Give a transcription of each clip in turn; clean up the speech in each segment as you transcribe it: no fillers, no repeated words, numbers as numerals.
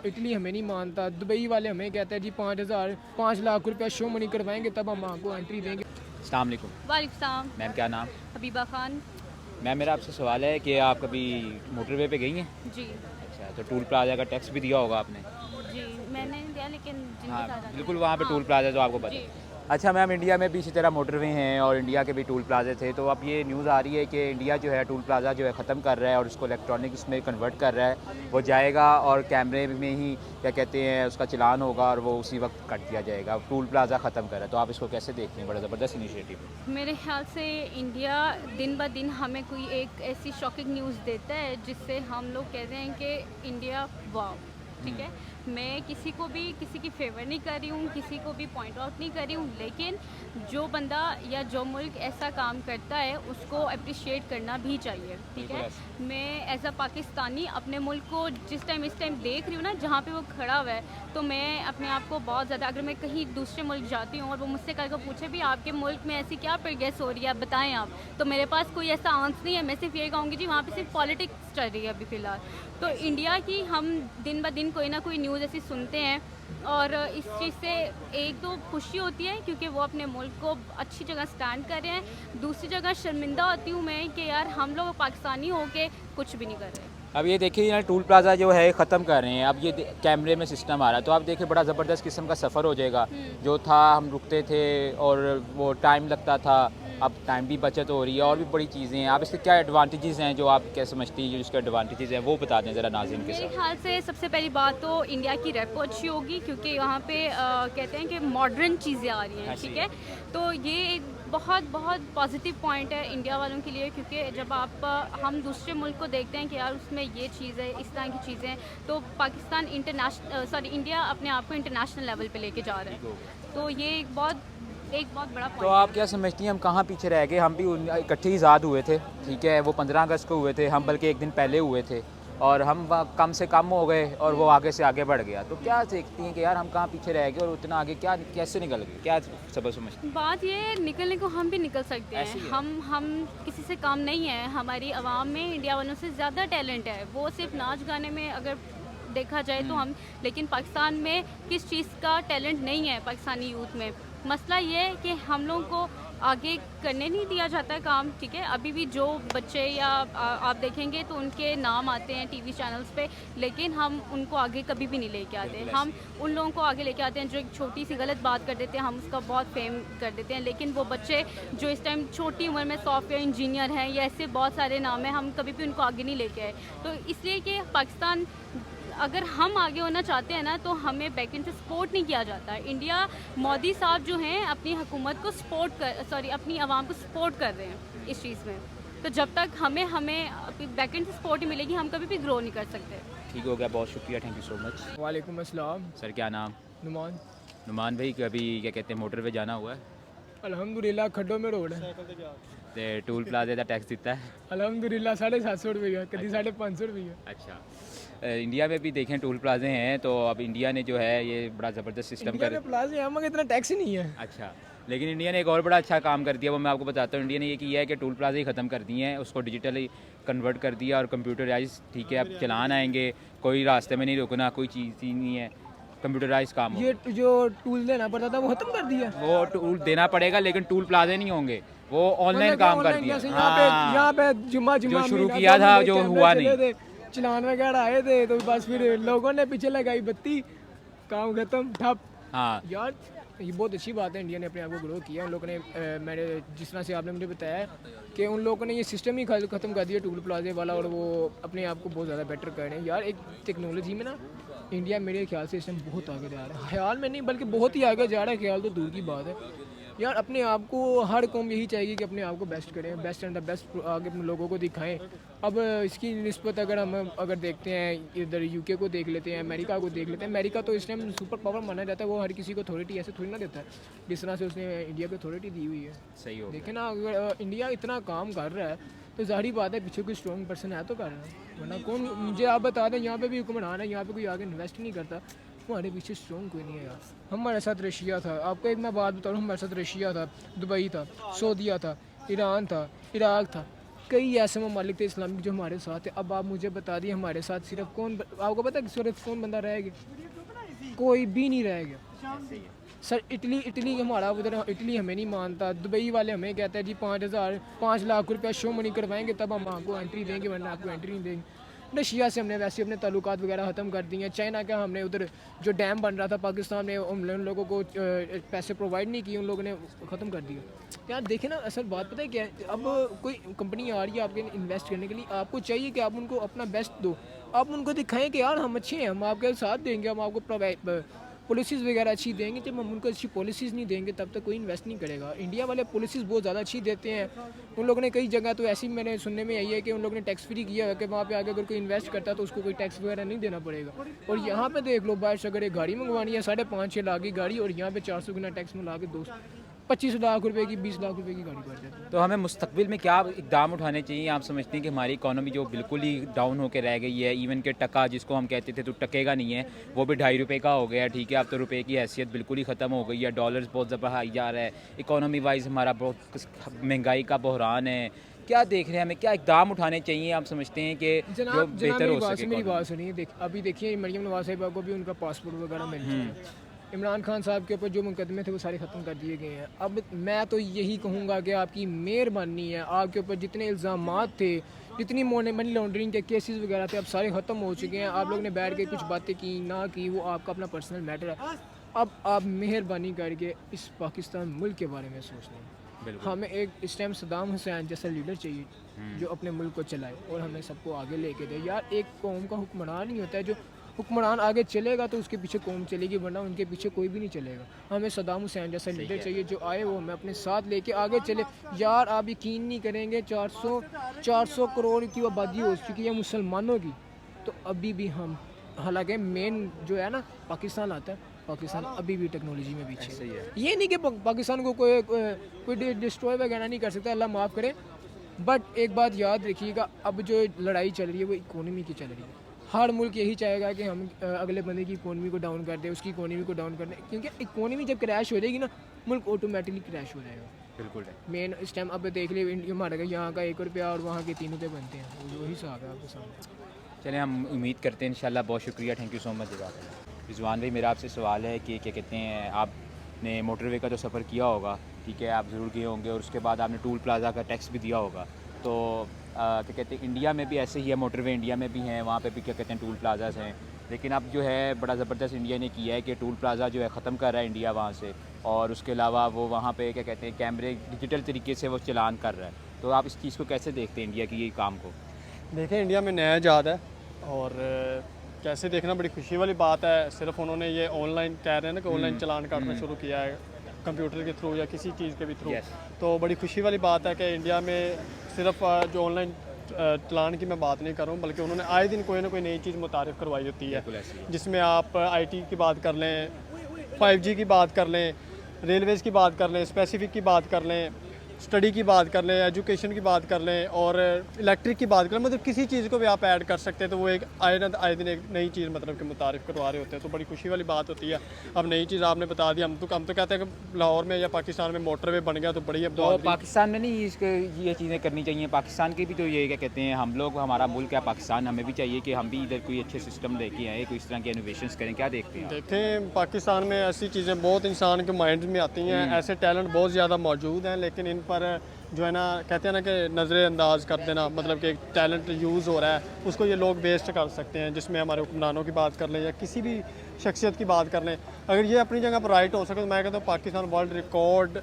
Italy हमें नहीं मानता, दुबई वाले हमें कहते हैं जी 5 लाख रुपया शो मनी करवाएंगे तब हम आपको एंट्री देंगे। अस्सलाम वालेकुम। वालेकुम सलाम। मैम क्या नाम? हबीबा खान। मैम मेरा आपसे सवाल है कि आप कभी मोटरवे पे गई हैं? जी अच्छा, तो टूल प्लाजा का टैक्स भी दिया होगा आपने? जी मैंने नहीं दिया लेकिन जिनके हाँ साथ बिल्कुल, वहाँ पे टूल प्लाजा तो आपको पता जी है। अच्छा मैम, इंडिया में भी इसी तरह मोटरवे हैं और इंडिया के भी टूल प्लाजे थे, तो अब ये न्यूज़ आ रही है कि इंडिया जो है टूल प्लाजा जो है ख़त्म कर रहा है और उसको इलेक्ट्रॉनिक उसमें कन्वर्ट कर रहा है। वो जाएगा और कैमरे में ही क्या कहते हैं उसका चलान होगा और वो उसी वक्त कट दिया जाएगा। टूल प्लाजा ख़त्म कर रहा है, तो आप इसको कैसे देखते हैं? बड़ा ज़बरदस्त इनिशिएटिव। मेरे ख्याल से इंडिया दिन ब दिन हमें कोई एक ऐसी शॉकिंग न्यूज़ देता है जिससे हम लोग कहते हैं कि इंडिया वाव। ठीक है, मैं किसी को भी किसी की फेवर नहीं कर रही हूँ, किसी को भी पॉइंट आउट नहीं कर रही हूँ, लेकिन जो बंदा या जो मुल्क ऐसा काम करता है उसको अप्रिशिएट करना भी चाहिए। ठीक है, मैं एज अ पाकिस्तानी अपने मुल्क को इस टाइम देख रही हूँ ना जहाँ पे वो खड़ा हुआ है, तो मैं अपने आप को बहुत ज़्यादा, अगर मैं कहीं दूसरे मुल्क जाती हूँ और वो मुझसे कल को पूछे भी आपके मुल्क में ऐसी क्या प्रोग्रेस हो रही है आप बताएं आप, तो मेरे पास कोई ऐसा आंसर नहीं है। मैं सिर्फ ये कहूँगी जी वहाँ पे सिर्फ पॉलिटिक्स चल रही है अभी फ़िलहाल। तो इंडिया की हम दिन ब दिन कोई ना कोई न्यूज़ ऐसी सुनते हैं और इस चीज़ से एक तो खुशी होती है क्योंकि वो अपने मुल्क को अच्छी जगह स्टैंड कर रहे हैं, दूसरी जगह शर्मिंदा होती हूँ मैं कि यार हम लोग पाकिस्तानी होके कुछ भी नहीं कर रहे। अब ये देखिए यहाँ टूल प्लाजा जो है ख़त्म कर रहे हैं, अब ये कैमरे में सिस्टम आ रहा है, तो आप देखिए बड़ा ज़बरदस्त किस्म का सफ़र हो जाएगा। जो था हम रुकते थे और वो टाइम लगता था, अब टाइम भी बचत हो रही है और भी बड़ी चीज़ें हैं। आप इसके क्या एडवांटेजेस हैं जो आप क्या समझती हैं, जो इसके एडवांटेजेस हैं वो बता दें ज़रा नाज़रीन के मेरे साथ। ख्याल से सबसे पहली बात तो इंडिया की रेपो अच्छी होगी क्योंकि यहाँ पे कहते हैं कि मॉडर्न चीज़ें आ रही हैं। ठीक है, तो ये एक बहुत बहुत पॉजिटिव पॉइंट है इंडिया वालों के लिए क्योंकि जब आप हम दूसरे मुल्क को देखते हैं कि यार उसमें ये चीज़ है, इस तरह की चीज़ें, तो पाकिस्तान इंडिया अपने आप को इंटरनेशनल लेवल पे लेके जा रहा है, तो ये एक बहुत बड़ा तो पॉइंट आप है। क्या समझती हैं हम कहाँ पीछे रह गए? हम भी इकट्ठे आज़ाद हुए थे, ठीक है, वो 15 अगस्त को हुए थे, हम बल्कि एक दिन पहले हुए थे और हम कम से कम हो गए और वो आगे से आगे बढ़ गया। तो क्या देखती हैं कि यार हम कहाँ पीछे रह गए और उतना आगे क्या कैसे निकल गए? क्या सबक समझती हैं? बात ये है, निकलने को हम भी निकल सकते ऐसे ही हैं। है। हम किसी से कम नहीं है। हमारी आवाम में इंडिया वालों से ज़्यादा टैलेंट है। वो सिर्फ नाच गाने में अगर देखा जाए तो हम, लेकिन पाकिस्तान में किस चीज़ का टैलेंट नहीं है पाकिस्तानी यूथ में। मसला ये है कि हम लोगों को आगे करने नहीं दिया जाता है काम। ठीक है, अभी भी जो बच्चे या आप देखेंगे तो उनके नाम आते हैं टीवी चैनल्स पे, लेकिन हम उनको आगे कभी भी नहीं लेके आते। हम उन लोगों को आगे लेके आते हैं जो एक छोटी सी गलत बात कर देते हैं, हम उसका बहुत फेम कर देते हैं, लेकिन वो बच्चे जो इस टाइम छोटी उम्र में सॉफ्टवेयर इंजीनियर हैं या ऐसे बहुत सारे नाम हैं, हम कभी भी उनको आगे नहीं लेके आए। तो इसलिए कि पाकिस्तान, अगर हम आगे होना चाहते हैं ना तो हमें बैकएंड से सपोर्ट नहीं किया जाता है। इंडिया मोदी साहब जो हैं अपनी हुकूमत को अपनी आवाम को सपोर्ट कर रहे हैं इस चीज़ में। तो जब तक हमें बैकएंड से सपोर्ट नहीं मिलेगी हम कभी भी ग्रो नहीं कर सकते। ठीक हो गया, बहुत शुक्रिया, थैंक यू सो मच। वालेकुम अस्सलाम। सर क्या नाम? नुमान। नुमान भाई, कभी क्या कहते हैं मोटरवे जाना हुआ है? अल्हम्दुलिल्लाह खड्डों में रोड है। तो टूल प्लाजे का टैक्स दिता है? अल्हम्दुलिल्लाह 750 रुपये, कभी 550 रुपये। अच्छा, इंडिया में भी देखें टूल प्लाजे हैं, तो अब इंडिया ने जो है ये बड़ा ज़बरदस्त सिस्टम इंडिया कर। में प्लाजा है मगर इतना टैक्स ही नहीं है। अच्छा, लेकिन इंडिया ने एक और बड़ा अच्छा काम कर दिया, वो मैं आपको बताता हूँ। इंडिया ने ये किया है कि टूल प्लाजा ही ख़त्म कर दिए हैं, उसको डिजिटली कन्वर्ट कर दिया और कंप्यूटराइज। ठीक है, अब चलान आएंगे, कोई रास्ते में नहीं रुकना, कोई चीज़ ही नहीं है, कंप्यूटराइज काम हो। ये जो टूल देना पड़ता था वो खत्म कर दिया। वो टूल देना पड़ेगा लेकिन टूल प्लाजे नहीं होंगे, वो ऑनलाइन काम कर दिया। यहाँ पे जुम्मा जो शुरू किया था जो हुआ नहीं। चलान वगैरह आए थे तो बस फिर लोगों ने पीछे लगाई बत्ती, काम खत्म, ठप। हाँ यार ये बहुत अच्छी बात है, इंडिया ने अपने आप को ग्रो किया। उन लोगों ने मैंने जिस तरह से आपने मुझे बताया कि उन लोगों ने ये सिस्टम ही ख़त्म कर दिया टूल प्लाजे वाला, और वो अपने आप को बहुत ज़्यादा बेटर कर रहे हैं। यार एक टेक्नोलॉजी में ना इंडिया मेरे ख्याल से इस टाइम बहुत आगे जा रहा है। ख्याल में नहीं बल्कि बहुत ही आगे जा रहा है, ख्याल तो दूर की बात है। यार अपने आप को हर कौम यही चाहिए कि अपने आप को बेस्ट करें, बेस्ट एंड द बेस्ट आगे अपने लोगों को दिखाएं। अब इसकी निस्बत अगर देखते हैं इधर यूके को देख लेते हैं, अमेरिका को देख लेते हैं। अमेरिका तो इस टाइम सुपर पावर माना जाता है, वो हर किसी को अथॉरिटी ऐसे थोड़ी ना देता है जिस तरह से उसने इंडिया को अथॉरिटी दी हुई है। सही हो देखें ना, अगर इंडिया इतना काम कर रहा है तो जाहिर बात है पीछे कोई स्ट्रॉन्ग पर्सन है तो कर रहा है, वरना कौन। मुझे आप बता दें यहाँ पे भी हुक्मरान है, यहाँ पे कोई आगे इन्वेस्ट नहीं करता, हमारे पीछे स्ट्रॉन्ग कोई नहीं है यार। हमारे साथ रशिया था, आपको एक मैं बात बता रहा हूँ, हमारे साथ रशिया था, दुबई था, सऊदीया था, ईरान था, इराक था। कई ऐसे ममालिक थे इस्लामिक जो हमारे साथ है। अब आप मुझे बता दिए हमारे साथ सिर्फ कौन, आपको पता है कि सिर्फ कौन बंदा रह गया? कोई भी नहीं रह गया सर। इटली हमारा उधर, इटली हमें नहीं मानता। दुबई वाले हमें कहते हैं जी 5 लाख रुपया शो मनी करवाएंगे तब हम आपको एंट्री देंगे, वरना आपको एंट्री नहीं देंगे। रशिया से हमने वैसे अपने ताल्लुकात वगैरह ख़त्म कर दिए हैं। चाइना का हमने उधर जो डैम बन रहा था पाकिस्तान में, उन लोगों को पैसे प्रोवाइड नहीं किए, उन लोगों ने ख़त्म कर दिया। यार देखें ना, असल बात पता है क्या है? अब कोई कंपनी आ रही है आपके इन्वेस्ट करने के लिए, आपको चाहिए कि आप उनको अपना बेस्ट दो, आप उनको दिखाएं कि यार हम अच्छे हैं, हम आपके साथ देंगे, हम आपको प्रोवाइड पॉलिसीज़ वगैरह अच्छी देंगे। जब हम उनको अच्छी पॉलिसीज़ नहीं देंगे तब तक कोई इन्वेस्ट नहीं करेगा। इंडिया वाले पॉलिसीज़ बहुत ज़्यादा अच्छी देते हैं। उन लोगों ने कई जगह तो ऐसी मैंने सुनने में आई है कि उन लोगों ने टैक्स फ्री किया है कि वहाँ पे आगे अगर कोई इन्वेस्ट करता है तो उसको कोई टैक्स वगैरह नहीं देना पड़ेगा। और यहाँ पे देख लो बाहर से अगर एक गाड़ी मंगवानी है 5.5-6 लाख की गाड़ी, और यहाँ पे 400 गुना टैक्स मिला के 25 लाख रुपए की 20 लाख रुपए की गाड़ी पड़ जाती है। तो हमें मुस्तकबिल में क्या इकदाम उठाने चाहिए? आप समझते हैं कि हमारी इकोनॉमी जो बिल्कुल ही डाउन होकर रह गई है, इवन के टका जिसको हम कहते थे तो टकेगा नहीं है, वो भी 2.5 रुपये का हो गया। ठीक है, अब तो रुपये की हैसियत बिल्कुल ही ख़त्म हो गई है, डॉलर्स बहुत ज़्यादा हाई जा रहा है, इकोनॉमी वाइज हमारा बहुत महंगाई का बहरान है। क्या देख रहे हैं, हमें क्या इकदाम उठाने चाहिए? आप समझते हैं कि जो बेहतर हो सके? मेरी बात सुनिए, अभी देखिए मरियम नवाज साहिबा को भी उनका पासपोर्ट वगैरह मिल चुका है। इमरान खान साहब के ऊपर जो मुकदमे थे वो सारे ख़त्म कर दिए गए हैं। अब मैं तो यही कहूँगा कि आपकी मेहरबानी है, आपके ऊपर जितने इल्ज़ामात थे, जितनी मनी लॉन्ड्रिंग के केसेस वगैरह थे, अब सारे ख़त्म हो चुके हैं। आप लोग ने बैठ के कुछ बातें की ना की, वो आपका अपना पर्सनल मैटर है। अब आप मेहरबानी करके इस पाकिस्तान मुल्क के बारे में सोच लें। हमें एक इस टाइम सद्दाम हुसैन जैसा लीडर चाहिए जो अपने मुल्क को चलाए और हमें सबको आगे लेके दे। यार एक कौम का हुक्मरान नहीं होता है, जो हुक्मरान आगे चलेगा तो उसके पीछे कौम चलेगी, वरना उनके पीछे कोई भी नहीं चलेगा। हमें सद्दाम हुसैन जैसा लीडर चाहिए जो आए वो हमें अपने साथ लेके आगे चले। यार आप यकीन नहीं करेंगे, 400 करोड़ की आबादी हो चुकी है मुसलमानों की, तो अभी भी हम, हालांकि मेन जो है ना पाकिस्तान आता है, पाकिस्तान अभी भी टेक्नोलॉजी में पीछे है। ये नहीं कि पाकिस्तान को कोई डिस्ट्रॉय वगैरह नहीं कर सकता, अल्लाह माफ़ करे। बट एक बात याद रखिएगा, अब जो लड़ाई चल रही है वो इकोनॉमी की चल रही है। हर मुल्क यही चाहेगा कि हम अगले बंदे की इकोनॉमी को डाउन कर दें, उसकी इकोनॉमी को डाउन कर दें, क्योंकि इकोनॉमी जब क्रैश हो जाएगी ना, मुल्क ऑटोमेटिकली क्रैश हो जाएगा। बिल्कुल मेन इस टाइम अब देख लिए हमारे यहाँ का 1 रुपया और वहाँ के 3 रुपये बनते हैं, वही हिसाब है आपके सामने। चलें, हम उम्मीद करते हैं इंशाल्लाह। बहुत शुक्रिया, थैंक यू सो मच जज़ाकल्लाह। रिजवान भाई, मेरा आपसे सवाल है कि क्या कहते हैं, आपने मोटरवे का तो सफ़र किया होगा, ठीक है, आप ज़रूर गए होंगे, और उसके बाद आपने टूल प्लाज़ा का टैक्स भी दिया होगा। तो क्या कहते हैं, इंडिया में भी ऐसे ही है, मोटरवे इंडिया में भी हैं, वहाँ पे भी क्या कहते हैं टूल प्लाज़ास हैं। लेकिन अब जो है बड़ा ज़बरदस्त इंडिया ने किया है कि टूल प्लाज़ा जो है ख़त्म कर रहा है इंडिया वहाँ से, और उसके अलावा वो वहाँ पे क्या कहते हैं कैमरे डिजिटल तरीके से वो चलान कर रहा है। तो आप इस चीज़ को कैसे देखते हैं, इंडिया की ये काम को? देखें, इंडिया में नया ईजाद है और कैसे देखना बड़ी खुशी वाली बात है। सिर्फ उन्होंने ये ऑनलाइन कह रहे हैं ना कि ऑनलाइन चलान काटना शुरू किया है कंप्यूटर के थ्रू या किसी चीज़ के भी थ्रू। तो बड़ी खुशी वाली बात है कि इंडिया में सिर्फ जो ऑनलाइन चलान की मैं बात नहीं कर रहा हूँ, बल्कि उन्होंने आए दिन कोई ना कोई नई चीज़ मुतारिफ करवाई होती है, जिसमें आप IT की बात कर लें, 5G की बात कर लें, रेलवेज़ की बात कर लें, स्पेसिफिक की बात कर लें, स्टडी की बात कर लें, एजुकेशन की बात कर लें, और इलेक्ट्रिक की बात कर लें। मतलब किसी चीज़ को भी आप ऐड कर सकते हैं, तो वो एक आए दिन एक नई चीज़ मतलब कि मुतारिफ करवा रहे होते हैं। तो बड़ी खुशी वाली बात होती है। अब नई चीज़ आपने बता दी, हम तो कहते हैं कि लाहौर में या पाकिस्तान में मोटरवे बन गया तो बड़ी अब तो पाकिस्तान में नहीं ये चीज़ें करनी चाहिए? पाकिस्तान की भी तो ये क्या कहते हैं, हम लोग, हमारा मुल्क है पाकिस्तान, हमें भी चाहिए कि हम भी इधर कोई अच्छे सिस्टम लेके आए, कोई इस तरह के इनोवेशंस करें। क्या देखते हैं? देखें, पाकिस्तान में ऐसी चीज़ें बहुत इंसान के माइंड में आती हैं, ऐसे टैलेंट बहुत ज़्यादा मौजूद हैं, लेकिन इन पर जो है ना, कहते हैं ना कि नज़रअंदाज कर देना, मतलब कि टैलेंट यूज़ हो रहा है, उसको ये लोग वेस्ट कर सकते हैं। जिसमें हमारे हुक्मरानों की बात कर लें या किसी भी शख्सियत की बात कर लें, अगर ये अपनी जगह पर राइट हो सके तो मैं कहता हूँ पाकिस्तान वर्ल्ड रिकॉर्ड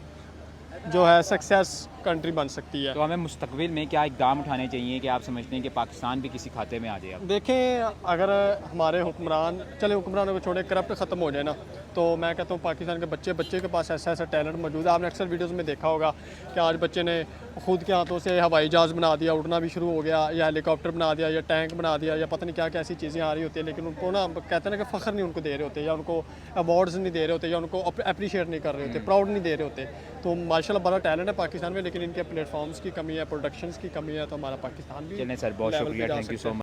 जो है सक्सेस कंट्री बन सकती है। तो हमें मुस्तकबिल में क्या इकदाम उठाने चाहिए कि आप समझते हैं कि पाकिस्तान भी किसी खाते में आ जाए? देखें, अगर हमारे हुक्मरान, चले हुक्मरानों को छोड़े, करप्ट ख़त्म हो जाए ना, तो मैं कहता हूँ पाकिस्तान के बच्चे के पास ऐसा टैलेंट मौजूद है। आपने अक्सर वीडियोस में देखा होगा कि आज बच्चे ने खुद के हाथों से हवाई जहाज़ बना दिया, उड़ना भी शुरू हो गया, या हेलीकॉप्टर बना दिया, या टैंक बना दिया, या पता नहीं क्या क्या ऐसी चीज़ें आ रही होती है, लेकिन उनको ना कहते हैं ना कि फ़ख्र नहीं उनको दे रहे होते, या उनको अवार्ड्स नहीं दे रहे होते, या उनको अप्रिशिएट नहीं कर रहे होते, प्राउड नहीं दे रहे होते। तो माशाल्लाह बड़ा टैलेंट है पाकिस्तान में, लेकिन इनके प्लेटफॉर्म्स की कमी है, प्रोडक्शंस की कमी है, तो हमारा पाकिस्तान भी। चलें सर, बहुत शुक्रिया, थैंक यू सो मच।